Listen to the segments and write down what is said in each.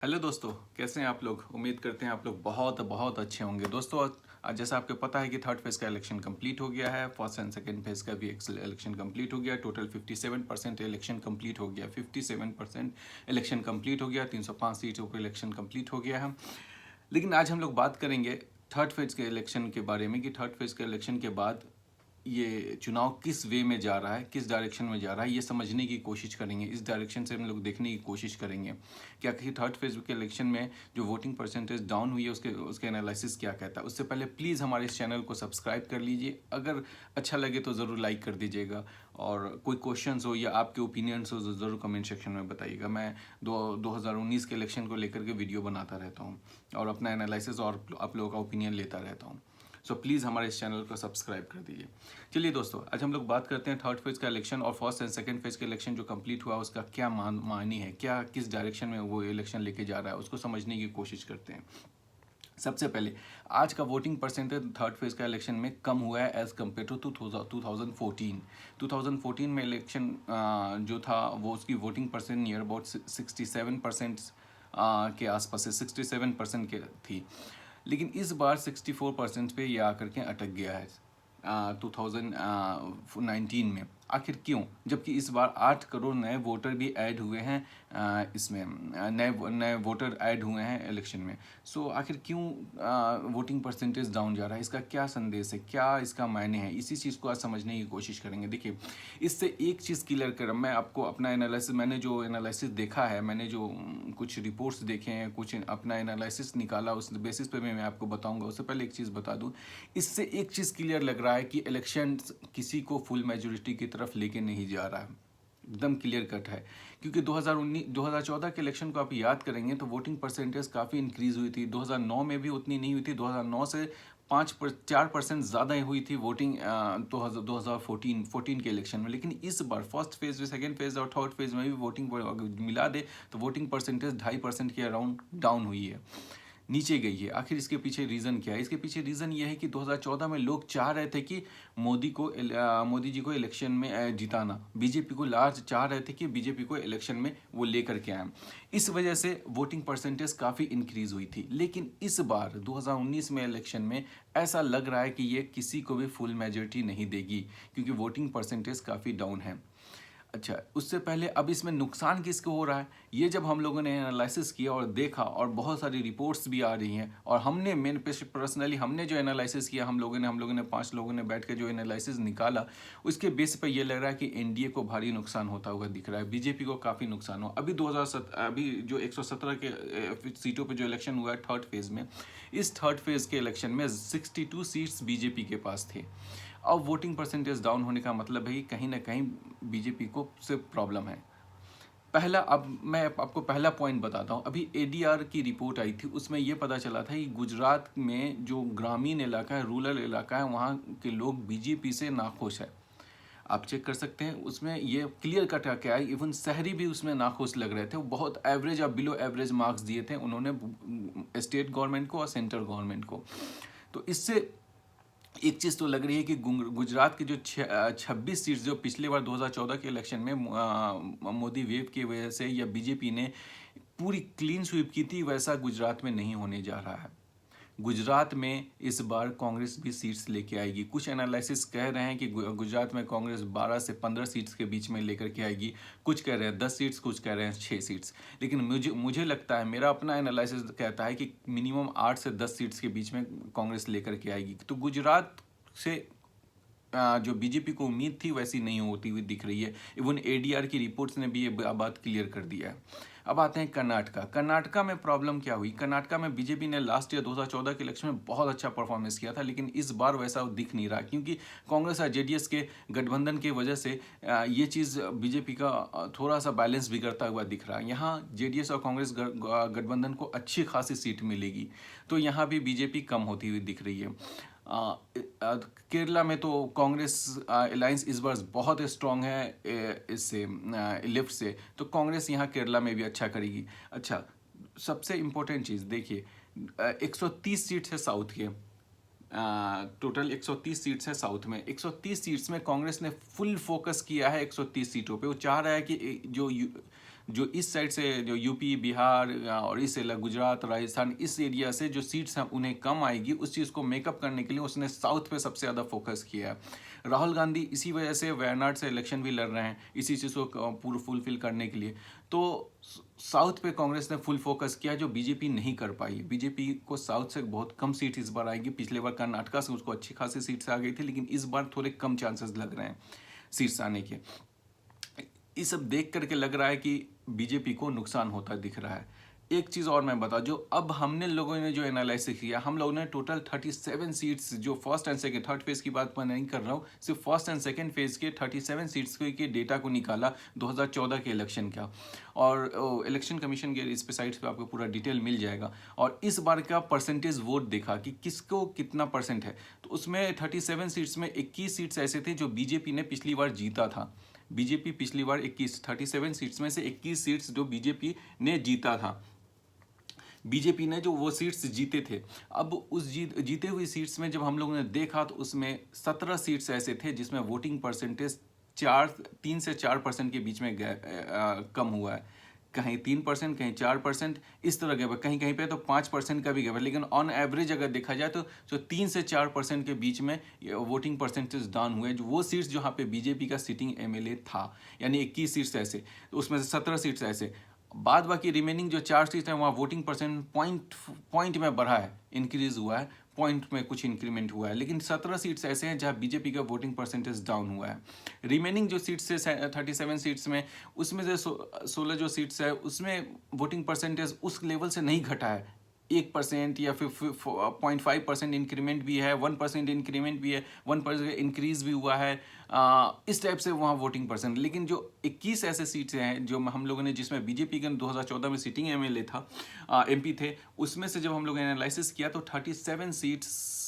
Hello दोस्तों, कैसे हैं आप लोग। उम्मीद करते हैं आप लोग बहुत बहुत अच्छे होंगे। दोस्तों, आज जैसा आपको पता है कि थर्ड फेज़ का इलेक्शन कंप्लीट हो गया है। फर्स्ट एंड सेकंड फेज़ का भी इलेक्शन कंप्लीट हो गया। टोटल 57% इलेक्शन कंप्लीट हो गया। 57% इलेक्शन कंप्लीट हो गया। 305 सीटों पर इलेक्शन कंप्लीट हो गया है। लेकिन आज हम लोग बात करेंगे थर्ड फेज़ के इलेक्शन के बारे में कि थर्ड फेज़ के इलेक्शन के बाद ये चुनाव किस वे में जा रहा है, किस डायरेक्शन में जा रहा है, ये समझने की कोशिश करेंगे। इस डायरेक्शन से हम लोग देखने की कोशिश करेंगे क्या कि थर्ड फेज के इलेक्शन में जो वोटिंग परसेंटेज डाउन हुई है उसके एनालिसिस क्या कहता है। उससे पहले प्लीज़ हमारे इस चैनल को सब्सक्राइब कर लीजिए। अगर अच्छा लगे तो ज़रूर लाइक कर दीजिएगा, और कोई क्वेश्चंस हो या आपके ओपिनियंस हो तो ज़रूर कमेंट सेक्शन में बताइएगा। मैं 2019 के इलेक्शन को लेकर के वीडियो बनाता रहता हूँ और अपना एनालिसिस और आप लोगों का ओपिनियन लेता रहता हूँ। सो प्लीज़ हमारे इस चैनल को सब्सक्राइब कर दीजिए। चलिए दोस्तों, आज हम लोग बात करते हैं थर्ड फेज़ का इलेक्शन और फर्स्ट एंड सेकंड फेज़ का इलेक्शन जो कंप्लीट हुआ उसका क्या मायने है, क्या किस डायरेक्शन में वो इलेक्शन लेके जा रहा है, उसको समझने की कोशिश करते हैं। सबसे पहले आज का वोटिंग परसेंटेज थर्ड फेज़ का इलेक्शन में कम हुआ है एज़ कम्पेयर टू 2014। 2014 में इलेक्शन जो था वो उसकी वोटिंग परसेंट नियर अबाउट 67% के आसपास से 67% के थी। लेकिन इस बार 64% पे ये आकर के अटक गया है 2019 में। आखिर क्यों, जबकि इस बार 8 करोड़ नए वोटर भी ऐड हुए हैं इसमें नए नए वोटर ऐड हुए हैं इलेक्शन में। सो आखिर क्यों वोटिंग परसेंटेज डाउन जा रहा है, इसका क्या संदेश है, क्या इसका मायने है, इसी चीज़ को आज समझने की कोशिश करेंगे। देखिए, इससे एक चीज़ क्लियर कर, मैं आपको अपना एनालिसिस, मैंने जो एनालिसिस देखा है, मैंने जो कुछ रिपोर्ट्स देखे हैं, कुछ अपना एनालिसिस निकाला, उस बेसिस पे मैं आपको बताऊंगा। उससे पहले एक चीज़ बता दूं, इससे एक चीज़ क्लियर लग रहा है कि इलेक्शन किसी को फुल मेजोरिटी की तरफ लेके नहीं जा रहा है। एकदम क्लियर कट है, क्योंकि 2014 के इलेक्शन को आप याद करेंगे तो वोटिंग परसेंटेज काफ़ी इंक्रीज हुई थी। 2009 में भी उतनी नहीं हुई थी। 2009 से 4% ज़्यादा हुई थी वोटिंग 2014 के इलेक्शन में। लेकिन इस बार फर्स्ट फेज, सेकेंड फेज और थर्ड फेज में भी वोटिंग मिला दे तो वोटिंग परसेंटेज 2.5% के अराउंड डाउन हुई है, नीचे गई है। आखिर इसके पीछे रीज़न क्या है? इसके पीछे रीज़न ये है कि 2014 में लोग चाह रहे थे कि मोदी जी को इलेक्शन में जिताना। बीजेपी को लार्ज चाह रहे थे कि बीजेपी को इलेक्शन में वो लेकर के आए। इस वजह से वोटिंग परसेंटेज काफ़ी इंक्रीज हुई थी। लेकिन इस बार 2019 में इलेक्शन में ऐसा लग रहा है कि ये किसी को भी फुल मेजोरिटी नहीं देगी, क्योंकि वोटिंग परसेंटेज काफ़ी डाउन है। अच्छा, उससे पहले अब इसमें नुकसान किसको हो रहा है, ये जब हम लोगों ने एनालिसिस किया और देखा, और बहुत सारी रिपोर्ट्स भी आ रही हैं, और हमने पर्सनली हमने जो एनालिसिस किया, हम लोगों ने 5 लोगों ने बैठ के जो एनालिसिस निकाला, उसके बेस पर ये लग रहा है कि एनडीए को भारी नुकसान होता हुआ दिख रहा है, बीजेपी को काफ़ी नुकसान हो। अभी जो 117 के सीटों पर जो इलेक्शन हुआ है थर्ड फेज़ में, इस थर्ड फेज़ के इलेक्शन में 62 सीट्स बीजेपी के पास थे। अब वोटिंग परसेंटेज डाउन होने का मतलब है कि कहीं ना कहीं बीजेपी को से प्रॉब्लम है। अब मैं आपको पहला पॉइंट बताता हूँ। अभी एडीआर की रिपोर्ट आई थी, उसमें यह पता चला था कि गुजरात में जो ग्रामीण इलाका है, रूरल इलाका है, वहाँ के लोग बीजेपी से नाखुश है। आप चेक कर सकते हैं, उसमें ये क्लियर कट क्या है। इवन शहरी भी उसमें नाखुश लग रहे थे। वो बहुत एवरेज और बिलो एवरेज मार्क्स दिए थे उन्होंने स्टेट गवर्नमेंट को और सेंट्रल गवर्नमेंट को। तो इससे एक चीज़ तो लग रही है कि गुजरात की जो 26 सीट्स जो पिछले बार 2014 के इलेक्शन में मोदी वेव की वजह से या बीजेपी ने पूरी क्लीन स्वीप की थी, वैसा गुजरात में नहीं होने जा रहा है। गुजरात में इस बार कांग्रेस भी सीट्स लेके आएगी। कुछ एनालिसिस कह रहे हैं कि गुजरात में कांग्रेस 12 से 15 सीट्स के बीच में लेकर के आएगी। कुछ कह रहे हैं 10 सीट्स, कुछ कह रहे हैं 6 सीट्स। लेकिन मुझे लगता है, मेरा अपना एनालिसिस कहता है कि मिनिमम 8 से 10 सीट्स के बीच में कांग्रेस लेकर के आएगी। तो गुजरात से जो बीजेपी को उम्मीद थी वैसी नहीं होती हुई दिख रही है। इवन एडीआर की रिपोर्ट्स ने भी ये बात क्लियर कर दिया है। अब आते हैं कर्नाटका में प्रॉब्लम क्या हुई। कर्नाटका में बीजेपी ने लास्ट ईयर 2014 के इलेक्शन में बहुत अच्छा परफॉर्मेंस किया था, लेकिन इस बार वैसा दिख नहीं रहा, क्योंकि कांग्रेस और जेडीएस के गठबंधन की वजह से ये चीज़ बीजेपी का थोड़ा सा बैलेंस बिगड़ता हुआ दिख रहा है। यहाँ जेडीएस और कांग्रेस गठबंधन को अच्छी खासी सीट मिलेगी, तो यहाँ भी बीजेपी कम होती हुई दिख रही है। केरला में तो कांग्रेस अलायंस इस बार बहुत स्ट्रांग है इससे लेफ्ट से, तो कांग्रेस यहाँ केरला में भी अच्छा करेगी। अच्छा, सबसे इम्पोर्टेंट चीज़ देखिए, 130 सीट्स है साउथ के, टोटल 130 सीट्स है साउथ में। 130 सीट्स में कांग्रेस ने फुल फोकस किया है 130 सीटों पे। वो चाह रहा है कि जो जो इस साइड से जो यूपी बिहार और इस गुजरात राजस्थान इस एरिया से जो सीट्स हैं उन्हें कम आएगी, उस चीज़ को मेकअप करने के लिए उसने साउथ पे सबसे ज़्यादा फोकस किया है। राहुल गांधी इसी वजह से वायनाड से इलेक्शन भी लड़ रहे हैं, इसी चीज़ को पूरा फुलफिल करने के लिए। तो साउथ पे कांग्रेस ने फुल फोकस किया जो बीजेपी नहीं कर पाई। बीजेपी को साउथ से बहुत कम सीट इस बार आएगी। पिछले बार कर्नाटका से उसको अच्छी खासी सीट्स आ गई थी, लेकिन इस बार थोड़े कम चांसेस लग रहे हैं सीट्स आने के। ये सब देख करके लग रहा है कि बीजेपी को नुकसान होता दिख रहा है। एक चीज़ और मैं बता, जो अब हमने लोगों ने जो एनालिसिस किया, हम लोगों ने टोटल 37 सीट्स, जो first and second, third phase की बात मैं नहीं कर रहा हूँ, सिर्फ फर्स्ट एंड सेकंड फेज के 37 सीट्स के डेटा को निकाला 2014 के इलेक्शन का, और इलेक्शन कमीशन के इस पे साइट्स पे आपको पूरा डिटेल मिल जाएगा। और इस बार का परसेंटेज वोट देखा कि किसको कितना परसेंट है, तो उसमें 37 सीट्स में 21 सीट्स ऐसे थे जो बीजेपी ने पिछली बार जीता था। बीजेपी पिछली बार 37 सीट्स में से 21 सीट्स जो बीजेपी ने जीता था, बीजेपी ने जो वो सीट्स जीते थे। अब उस जीते हुई सीट्स में जब हम लोगों ने देखा तो उसमें 17 सीट्स ऐसे थे जिसमें वोटिंग परसेंटेज 3 से 4% के बीच में कम हुआ है। कहीं 3%, कहीं 4%, इस तरह गया, कहीं कहीं पे तो 5% का भी गया, लेकिन ऑन एवरेज अगर देखा जाए तो 3 से 4% के बीच में वोटिंग परसेंटेज डाउन हुए। जो वो सीट्स जहाँ पे बीजेपी का सिटिंग एमएलए था, यानी 21 सीट्स ऐसे, तो उसमें से 17 सीट्स ऐसे, बाद बाकी रिमेनिंग जो 4 सीट्स हैं वहाँ वोटिंग परसेंट पॉइंट में बढ़ा है, इंक्रीज हुआ है, पॉइंट में कुछ इंक्रीमेंट हुआ है। लेकिन 17 सीट्स ऐसे हैं जहाँ बीजेपी का वोटिंग परसेंटेज डाउन हुआ है। रिमेनिंग जो सीट्स है 37 सीट्स में, उसमें से 16 जो सीट्स है उसमें वोटिंग परसेंटेज उस लेवल से नहीं घटा है। 1% या फिर 0.5% इंक्रीमेंट भी है, 1% इंक्रीमेंट भी है, 1% इंक्रीज भी हुआ है, इस टाइप से वहाँ वोटिंग परसेंट। लेकिन जो 21 ऐसे सीट्स हैं जो हम लोगों ने, जिसमें बीजेपी का 2014 में सिटिंग एमएलए था, एमपी थे, उसमें से जब हम लोगों ने एनालिसिस किया तो 37 सीट्स,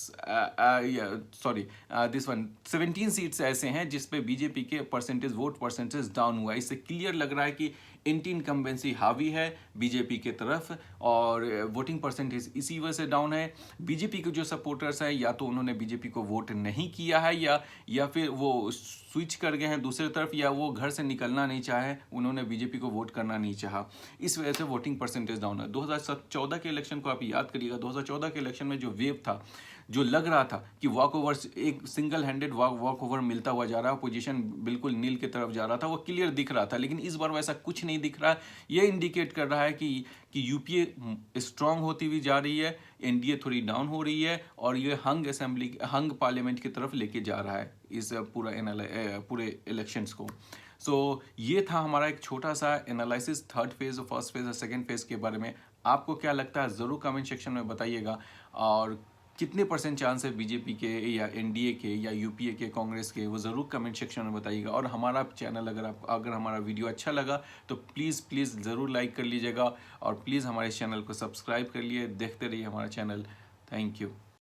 दिस वन 17 सीट्स ऐसे हैं जिस पे बीजेपी के वोट परसेंटेज डाउन हुआ है। इससे क्लियर लग रहा है कि एंटी इनकम्बेंसी हावी है बीजेपी के तरफ, और वोटिंग परसेंटेज इसी वजह से डाउन है। बीजेपी के जो सपोर्टर्स हैं या तो उन्होंने बीजेपी को वोट नहीं किया है या फिर वो स्विच कर गए हैं दूसरी तरफ, या वो घर से निकलना नहीं चाहे, उन्होंने बीजेपी को वोट करना नहीं चाहा, इस वजह से वोटिंग परसेंटेज डाउन है। 2014 के इलेक्शन को आप याद करिएगा, 2014 के इलेक्शन में जो वेव था, जो लग रहा था कि वॉक ओवर, एक सिंगल हैंडेड वॉक ओवर मिलता हुआ जा रहा है, पोजीशन बिल्कुल नील की तरफ जा रहा था, वो क्लियर दिख रहा था। लेकिन इस बार वैसा कुछ नहीं दिख रहा है। ये इंडिकेट कर रहा है कि यूपीए स्ट्रांग होती हुई जा रही है, एनडीए थोड़ी डाउन हो रही है, और ये हंग पार्लियामेंट की तरफ लेके जा रहा है इस पूरे इलेक्शंस को। ये था हमारा एक छोटा सा analysis third phase, first phase और सेकेंड फेज के बारे में। आपको क्या लगता है ज़रूर कमेंट सेक्शन में बताइएगा, और कितने % चांस है बीजेपी के या एनडीए के या यूपीए के, कांग्रेस के, वो ज़रूर कमेंट सेक्शन में बताइएगा। और हमारा चैनल अगर हमारा वीडियो अच्छा लगा तो प्लीज़ ज़रूर लाइक कर लीजिएगा, और प्लीज़ हमारे चैनल को सब्सक्राइब कर लिए, देखते रहिए हमारा चैनल। Thank you.